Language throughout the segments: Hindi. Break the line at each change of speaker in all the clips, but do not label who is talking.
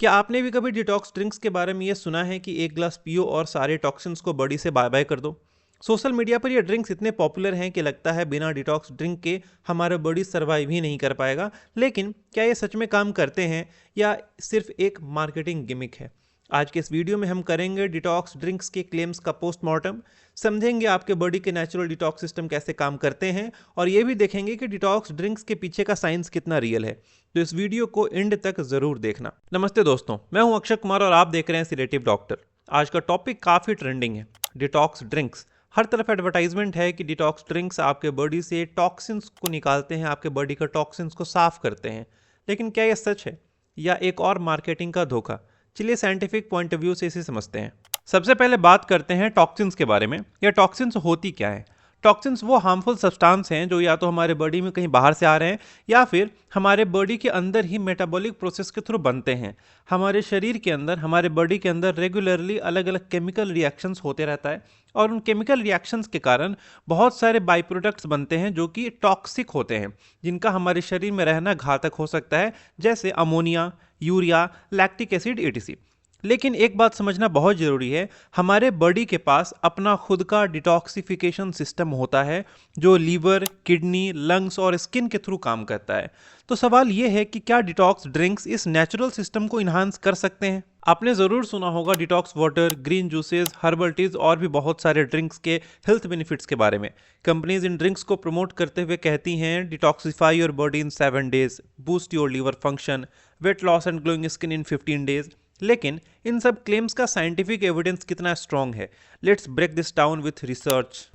क्या आपने भी कभी डिटॉक्स ड्रिंक्स के बारे में ये सुना है कि एक ग्लास पियो और सारे टॉक्सिन्स को बॉडी से बाय बाय कर दो? सोशल मीडिया पर ये ड्रिंक्स इतने पॉपुलर हैं कि लगता है बिना डिटॉक्स ड्रिंक के हमारा बॉडी सर्वाइव ही नहीं कर पाएगा। लेकिन क्या ये सच में काम करते हैं या सिर्फ एक मार्केटिंग गिमिक है? आज के इस वीडियो में हम करेंगे डिटॉक्स ड्रिंक्स के क्लेम्स का पोस्टमार्टम, समझेंगे आपके बॉडी के नेचुरल डिटॉक्स सिस्टम कैसे काम करते हैं और ये भी देखेंगे कि डिटॉक्स ड्रिंक्स के पीछे का साइंस कितना रियल है। तो इस वीडियो को एंड तक जरूर देखना। नमस्ते दोस्तों, मैं हूं अक्षय कुमार और आप देख रहे हैं सिलेक्टिव डॉक्टर। आज का टॉपिक काफी ट्रेंडिंग है, डिटॉक्स ड्रिंक्स। हर तरफ एडवर्टाइजमेंट है कि डिटॉक्स ड्रिंक्स आपके बॉडी से टॉक्सिन्स को निकालते हैं, आपके बॉडी का टॉक्सिन्स को साफ करते हैं। लेकिन क्या यह सच है या एक और मार्केटिंग का धोखा? चलिए साइंटिफिक पॉइंट ऑफ व्यू से इसे समझते हैं। सबसे पहले बात करते हैं टॉक्सिन्स के बारे में। यह टॉक्सिन्स होती क्या है? टॉक्सिन्स वो हार्मफुल सब्सटेंस हैं जो या तो हमारे बॉडी में कहीं बाहर से आ रहे हैं या फिर हमारे बॉडी के अंदर ही मेटाबॉलिक प्रोसेस के थ्रू बनते हैं। हमारे शरीर के अंदर, हमारे बॉडी के अंदर रेगुलरली अलग अलग केमिकल रिएक्शंस होते रहता है और उन केमिकल रिएक्शंस के कारण बहुत सारे बाई प्रोडक्ट्स बनते हैं जो कि टॉक्सिक होते हैं, जिनका हमारे शरीर में रहना घातक हो सकता है, जैसे ammonia, urea, lactic acid etc। लेकिन एक बात समझना बहुत जरूरी है, हमारे बॉडी के पास अपना खुद का डिटॉक्सिफिकेशन सिस्टम होता है जो लीवर, किडनी, लंग्स और स्किन के थ्रू काम करता है। तो सवाल यह है कि क्या डिटॉक्स ड्रिंक्स इस नेचुरल सिस्टम को इन्हांस कर सकते हैं? आपने जरूर सुना होगा detox water, green juices, herbal tease और भी बहुत सारे ड्रिंक्स के हेल्थ बेनिफिट्स के बारे में। कंपनीज इन ड्रिंक्स को प्रमोट करते हुए कहती हैं detoxify your body in 7 days, boost your liver function, weight loss and glowing skin in 15 days. लेकिन इन सब क्लेम्स का साइंटिफिक एविडेंस कितना स्ट्रांग है? Let's break this down with research.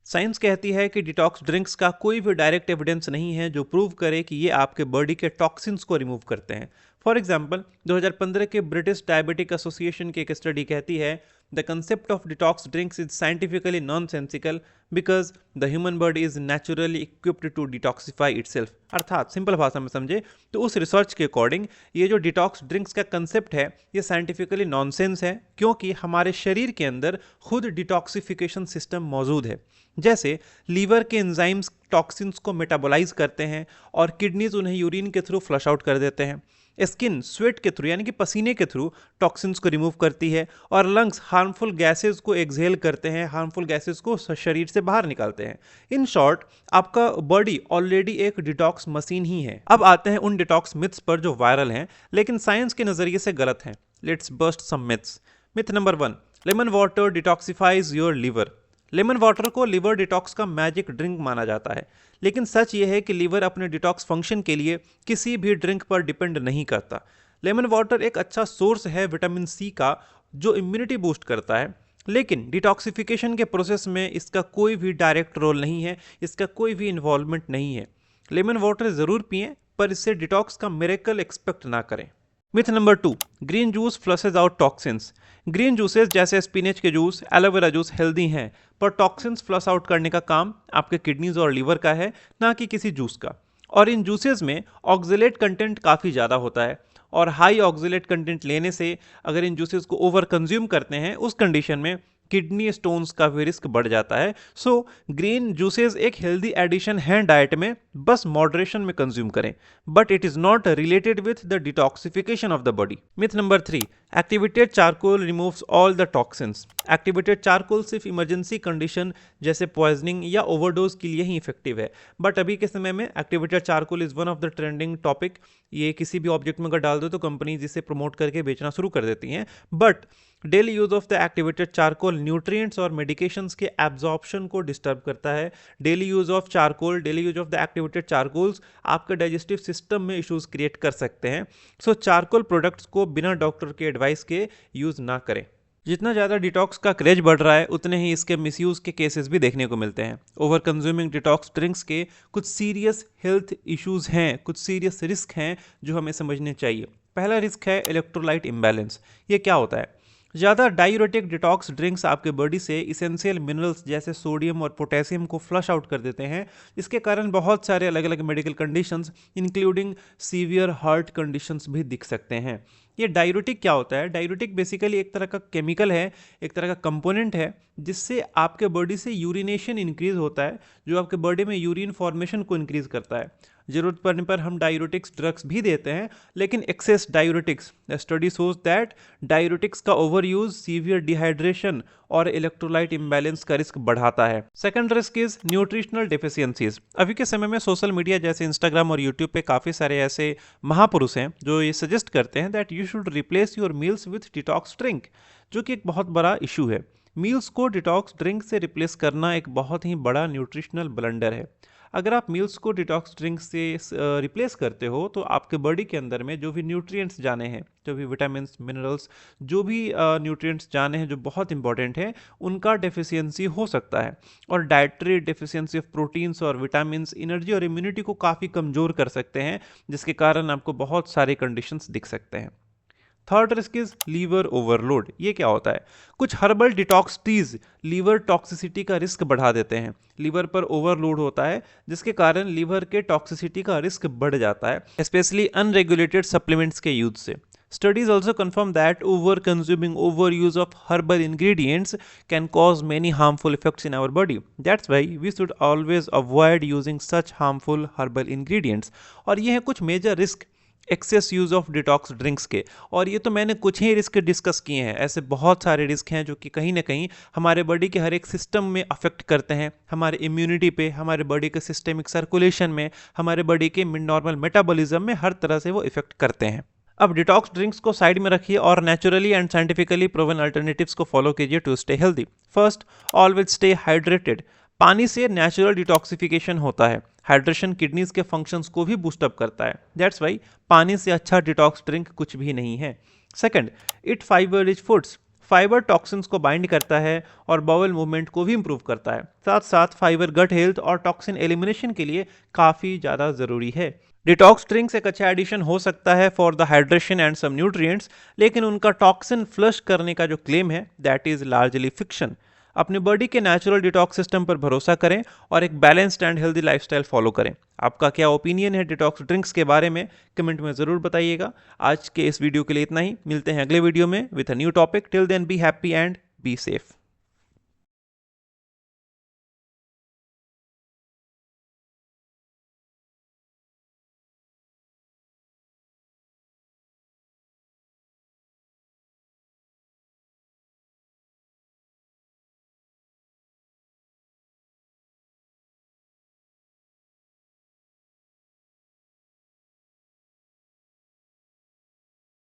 Science कहती है कि डिटॉक्स ड्रिंक्स का कोई भी डायरेक्ट एविडेंस नहीं है जो प्रूव करे कि ये आपके बॉडी के टॉक्सिन्स को रिमूव करते हैं। फॉर एग्जाम्पल, 2015 के ब्रिटिश डायबिटिक एसोसिएशन की एक स्टडी कहती है the concept of detox drinks is scientifically nonsensical because the human body is naturally equipped to detoxify itself. अर्थात सिंपल भाषा में समझे तो उस रिसर्च के अकॉर्डिंग ये जो डिटॉक्स ड्रिंक्स का कंसेप्ट है ये साइंटिफिकली नॉनसेंस है, क्योंकि हमारे शरीर के अंदर खुद डिटॉक्सिफिकेशन सिस्टम मौजूद है। जैसे लीवर के एंजाइम्स टॉक्सिन्स को मेटाबोलाइज करते हैं और किडनीज उन्हें यूरिन के थ्रू फ्लश आउट कर देते हैं। स्किन स्वेट के थ्रू यानी कि पसीने के थ्रू टॉक्सिन्स को रिमूव करती है और लंग्स हार्मफुल गैसेस को एक्सहेल करते हैं, हार्मफुल गैसेस को शरीर से बाहर निकालते हैं। इन शॉर्ट, आपका बॉडी ऑलरेडी एक डिटॉक्स मशीन ही है। अब आते हैं उन डिटॉक्स मिथ्स पर जो वायरल हैं लेकिन साइंस के नजरिए से गलत हैं। Let's bust some myths. Myth number 1, lemon water detoxifies your liver. Lemon water को लिवर डिटॉक्स का मैजिक ड्रिंक माना जाता है, लेकिन सच यह है कि लिवर अपने डिटॉक्स फंक्शन के लिए किसी भी ड्रिंक पर डिपेंड नहीं करता। लेमन वाटर एक अच्छा सोर्स है विटामिन सी का जो इम्यूनिटी बूस्ट करता है, लेकिन डिटॉक्सिफिकेशन के प्रोसेस में इसका कोई भी डायरेक्ट रोल नहीं है, इसका कोई भी इन्वॉल्वमेंट नहीं है। लेमन वाटर ज़रूर पिएं पर इससे डिटॉक्स का मिरेकल एक्सपेक्ट ना करें। Myth number 2, green juice flushes out toxins. Green juices जैसे स्पिनच के जूस, एलोवेरा जूस हेल्दी हैं, पर टॉक्सिन्स फ्लश आउट करने का काम आपके किडनीज और लीवर का है, ना कि किसी जूस का। और इन जूसेस में ऑक्जेलेट कंटेंट काफ़ी ज़्यादा होता है और हाई ऑक्जेलेट कंटेंट लेने से अगर इन जूसेस को ओवर कंज्यूम करते हैं उस कंडीशन में किडनी स्टोन्स का भी रिस्क बढ़ जाता है। सो ग्रीन जूसेस एक हेल्दी एडिशन है डाइट में, बस मॉडरेशन में कंज्यूम करें, but it is not related with the detoxification of the body. Myth number 3, activated charcoal removes all the toxins. Activated charcoal सिर्फ इमरजेंसी कंडीशन जैसे पॉइजनिंग या ओवरडोज के लिए ही इफेक्टिव है, बट अभी के समय में activated charcoal is one of the trending topic. ये किसी भी ऑब्जेक्ट में अगर डाल दो तो कंपनीज इसे प्रमोट करके बेचना शुरू कर देती हैं, but daily use of the activated charcoal nutrients और मेडिकेशंस के एब्जॉर्प्शन को डिस्टर्ब करता है। Daily use of charcoal, daily use of the activated charcoals आपके डाइजेस्टिव सिस्टम में इश्यूज क्रिएट कर सकते हैं। सो चारकोल प्रोडक्ट्स को बिना डॉक्टर के एडवाइस के यूज ना करें। जितना ज़्यादा डिटॉक्स का क्रेज बढ़ रहा है उतने ही इसके मिसयूज के केसेस भी देखने को मिलते हैं। ओवर कंज्यूमिंग डिटॉक्स ड्रिंक्स के कुछ सीरियस हेल्थ इश्यूज हैं, कुछ सीरियस रिस्क हैं जो हमें समझने चाहिए। पहला रिस्क है इलेक्ट्रोलाइट इम्बैलेंस। ये क्या होता है? ज़्यादा डायूरेटिक डिटॉक्स ड्रिंक्स आपके बॉडी से इसेंशियल मिनरल्स जैसे सोडियम और पोटेशियम को फ्लश आउट कर देते हैं। इसके कारण बहुत सारे अलग अलग medical conditions including severe heart conditions भी दिख सकते हैं। ये डायूरेटिक क्या होता है? डायूरेटिक बेसिकली एक तरह का केमिकल है, एक तरह का कंपोनेंट है जिससे आपके बॉडी से यूरिनेशन इंक्रीज होता है, जो आपके बॉडी में यूरिन फॉर्मेशन को इंक्रीज करता है। ज़रूरत पड़ने पर हम डायूरेटिक्स ड्रग्स भी देते हैं, लेकिन excess diuretics, study shows that diuretics का ओवर यूज सीवियर डिहाइड्रेशन और इलेक्ट्रोलाइट इम्बैलेंस का रिस्क बढ़ाता है। Second risk is nutritional deficiencies. अभी के समय में सोशल मीडिया जैसे इंस्टाग्राम और यूट्यूब पे काफ़ी सारे ऐसे महापुरुष हैं जो ये सजेस्ट करते हैं that you should replace your meals with detox drink, जो कि एक बहुत बड़ा इशू है। मील्स को डिटॉक्स ड्रिंक से रिप्लेस करना एक बहुत ही बड़ा न्यूट्रिशनल ब्लंडर है। अगर आप मील्स को डिटॉक्स ड्रिंक से रिप्लेस करते हो तो आपके बॉडी के अंदर में जो भी न्यूट्रिएंट्स जाने हैं, जो भी विटामिन्स, मिनरल्स, जो भी न्यूट्रिएंट्स जाने हैं जो बहुत इंपॉर्टेंट है, उनका डेफिशिएंसी हो सकता है। और डाइटरी डेफिशिएंसी ऑफ प्रोटीन्स और विटामिन्स एनर्जी और इम्यूनिटी को काफ़ी कमज़ोर कर सकते हैं, जिसके कारण आपको बहुत सारे कंडीशंस दिख सकते हैं। Third risk is liver overload. ये क्या होता है? कुछ herbal detox teas liver toxicity का रिस्क बढ़ा देते हैं। लीवर पर ओवरलोड होता है जिसके कारण लीवर के टॉक्सिसिटी का रिस्क बढ़ जाता है, स्पेशली अनरेगुलेटेड सप्लीमेंट्स के यूज से। Studies also confirm that over-consuming overuse of herbal ingredients can cause many harmful effects in our body. That's why we should always avoid using such harmful herbal ingredients. और ये हैं कुछ major risk excess use of detox drinks के। और ये तो मैंने कुछ ही रिस्क डिस्कस किए हैं, ऐसे बहुत सारे रिस्क हैं जो कि कहीं ना कहीं हमारे बॉडी के हर एक सिस्टम में अफेक्ट करते हैं, हमारे इम्यूनिटी पे, हमारे बॉडी के सिस्टेमिक सर्कुलेशन में, हमारे बॉडी के नॉर्मल मेटाबॉलिज्म में, हर तरह से वो इफेक्ट करते हैं। अब डिटॉक्स ड्रिंक्स को साइड में रखिए और naturally and scientifically proven alternatives को फॉलो कीजिए to stay healthy. First, always stay hydrated. पानी से नेचुरल डिटॉक्सिफिकेशन होता है। हाइड्रेशन किडनीज के फंक्शंस को भी बूस्ट अप करता है। दैट्स वाई पानी से अच्छा डिटॉक्स ड्रिंक कुछ भी नहीं है। Second, it fibre rich foods. Fibre toxins को बाइंड करता है और बाउल मूवमेंट को भी इंप्रूव करता है। साथ साथ फाइबर गट हेल्थ और टॉक्सिन एलिमिनेशन के लिए काफ़ी ज़्यादा ज़रूरी है। डिटॉक्स ड्रिंक्स एक अच्छा एडिशन हो सकता है for the hydration and some nutrients, लेकिन उनका टॉक्सिन फ्लश करने का जो क्लेम है दैट इज लार्जली फिक्शन। अपने बॉडी के नेचुरल डिटॉक्स सिस्टम पर भरोसा करें और एक balanced and healthy lifestyle follow करें। आपका क्या ओपिनियन है डिटॉक्स ड्रिंक्स के बारे में, कमेंट में ज़रूर बताइएगा। आज के इस वीडियो के लिए इतना ही, मिलते हैं अगले वीडियो में with a new topic. Till then be happy and be safe.